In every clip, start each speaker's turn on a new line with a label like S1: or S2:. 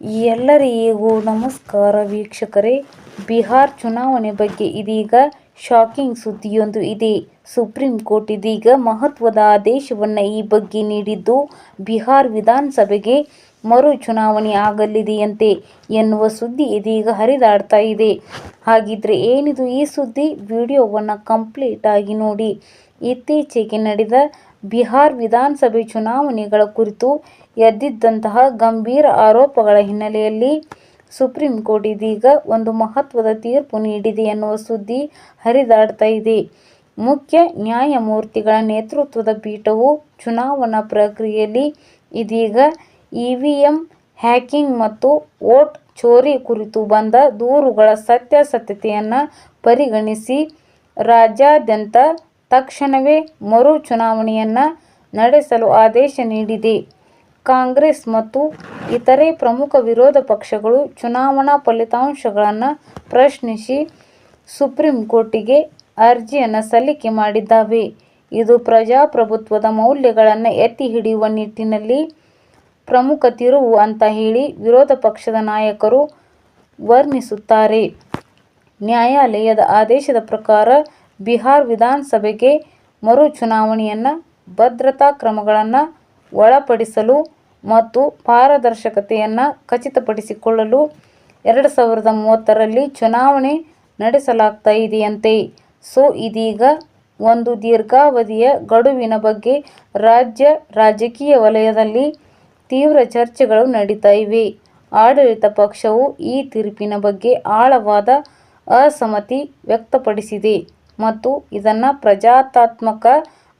S1: ಎಲ್ಲರಿಗೂ ನಮಸ್ಕಾರ ವೀಕ್ಷಕರೇ. ಬಿಹಾರ್ ಚುನಾವಣೆ ಬಗ್ಗೆ ಇದೀಗ ಶಾಕಿಂಗ್ ಸುದ್ದಿಯೊಂದು ಇದೆ. ಸುಪ್ರೀಂ ಕೋರ್ಟ್ ಇದೀಗ ಮಹತ್ವದ ಆದೇಶವನ್ನು ಈ ಬಗ್ಗೆ ನೀಡಿದ್ದು, ಬಿಹಾರ್ ವಿಧಾನಸಭೆಗೆ ಮರು ಚುನಾವಣೆ ಆಗಲಿದೆಯಂತೆ ಎನ್ನುವ ಸುದ್ದಿ ಇದೀಗ ಹರಿದಾಡ್ತಾ ಇದೆ. ಹಾಗಿದ್ರೆ ಏನಿದು ಈ ಸುದ್ದಿ? ವಿಡಿಯೋವನ್ನು ಕಂಪ್ಲೀಟ್ ಆಗಿ ನೋಡಿ. ಇತ್ತೀಚೆಗೆ ನಡೆದ ಬಿಹಾರ್ ವಿಧಾನಸಭೆ ಚುನಾವಣೆಗಳ ಕುರಿತು ಎದ್ದಿದ್ದಂತಹ ಗಂಭೀರ ಆರೋಪಗಳ ಹಿನ್ನೆಲೆಯಲ್ಲಿ ಸುಪ್ರೀಂ ಕೋರ್ಟ್ ಇದೀಗ ಒಂದು ಮಹತ್ವದ ತೀರ್ಪು ನೀಡಿದೆ ಎನ್ನುವ ಸುದ್ದಿ ಹರಿದಾಡ್ತಾ ಇದೆ. ಮುಖ್ಯ ನ್ಯಾಯಮೂರ್ತಿಗಳ ನೇತೃತ್ವದ ಪೀಠವು ಚುನಾವಣಾ ಪ್ರಕ್ರಿಯೆಯಲ್ಲಿ ಇದೀಗ ಇವಿಎಂ ಹ್ಯಾಕಿಂಗ್ ಮತ್ತು ವೋಟ್ ಚೋರಿ ಕುರಿತು ಬಂದ ದೂರುಗಳ ಸತ್ಯಾಸತ್ಯತೆಯನ್ನು ಪರಿಗಣಿಸಿ ರಾಜ್ಯಾದ್ಯಂತ ತಕ್ಷಣವೇ ಮರು ಚುನಾವಣೆಯನ್ನು ನಡೆಸಲು ಆದೇಶ ನೀಡಿದೆ. ಕಾಂಗ್ರೆಸ್ ಮತ್ತು ಇತರೆ ಪ್ರಮುಖ ವಿರೋಧ ಪಕ್ಷಗಳು ಚುನಾವಣಾ ಫಲಿತಾಂಶಗಳನ್ನು ಪ್ರಶ್ನಿಸಿ ಸುಪ್ರೀಂ ಕೋರ್ಟಿಗೆ ಅರ್ಜಿಯನ್ನು ಸಲ್ಲಿಕೆ ಮಾಡಿದ್ದಾವೆ. ಇದು ಪ್ರಜಾಪ್ರಭುತ್ವದ ಮೌಲ್ಯಗಳನ್ನು ಎತ್ತಿ ಹಿಡಿಯುವ ನಿಟ್ಟಿನಲ್ಲಿ ಪ್ರಮುಖ ತಿರುವು ಅಂತ ಹೇಳಿ ವಿರೋಧ ಪಕ್ಷದ ನಾಯಕರು ವರ್ಣಿಸುತ್ತಾರೆ. ನ್ಯಾಯಾಲಯದ ಆದೇಶದ ಪ್ರಕಾರ ಬಿಹಾರ್ ವಿಧಾನಸಭೆಗೆ ಮರು ಚುನಾವಣೆಯನ್ನು ಭದ್ರತಾ ಕ್ರಮಗಳನ್ನು ಒಳಪಡಿಸಲು ಮತ್ತು ಪಾರದರ್ಶಕತೆಯನ್ನು ಖಚಿತಪಡಿಸಿಕೊಳ್ಳಲು 2030ರಲ್ಲಿ ಚುನಾವಣೆ ನಡೆಸಲಾಗ್ತಾ ಇದೆಯಂತೆ. ಸೊ ಇದೀಗ ಒಂದು ದೀರ್ಘಾವಧಿಯ ಗಡುವಿನ ಬಗ್ಗೆ ರಾಜಕೀಯ ವಲಯದಲ್ಲಿ ತೀವ್ರ ಚರ್ಚೆಗಳು ನಡೀತಾ ಇವೆ. ಆಡಳಿತ ಪಕ್ಷವು ಈ ತೀರ್ಪಿನ ಬಗ್ಗೆ ಆಳವಾದ ಅಸಮ್ಮತಿ ವ್ಯಕ್ತಪಡಿಸಿದೆ ಮತ್ತು ಇದನ್ನು ಪ್ರಜಾಸತ್ತಾತ್ಮಕ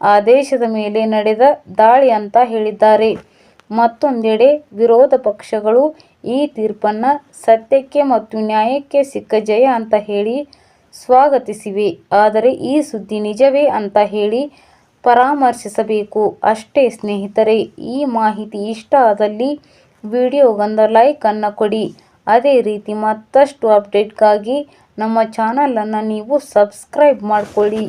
S1: ಆದೇಶದ ಮೇಲೆ ನಡೆದ ದಾಳಿ ಅಂತ ಹೇಳಿದ್ದಾರೆ. ಮತ್ತೊಂದೆಡೆ ವಿರೋಧ ಪಕ್ಷಗಳು ಈ ತೀರ್ಪನ್ನು ಸತ್ಯಕ್ಕೆ ಮತ್ತು ನ್ಯಾಯಕ್ಕೆ ಸಿಕ್ಕ ಜಯ ಅಂತ ಹೇಳಿ ಸ್ವಾಗತಿಸಿವೆ. ಆದರೆ ಈ ಸುದ್ದಿ ನಿಜವೇ ಅಂತ ಹೇಳಿ ಪರಾಮರ್ಶಿಸಬೇಕು ಅಷ್ಟೇ. ಸ್ನೇಹಿತರೆ, ಈ ಮಾಹಿತಿ ಇಷ್ಟ ಆದಲ್ಲಿ ವಿಡಿಯೋಗೊಂದು ಲೈಕ್ ಅನ್ನು ಕೊಡಿ. ಅದೇ ರೀತಿ ಮತ್ತಷ್ಟು ಅಪ್ಡೇಟ್ಗಾಗಿ ನಮ್ಮ ಚಾನಲನ್ನು ನೀವು ಸಬ್ಸ್ಕ್ರೈಬ್ ಮಾಡ್ಕೊಳ್ಳಿ.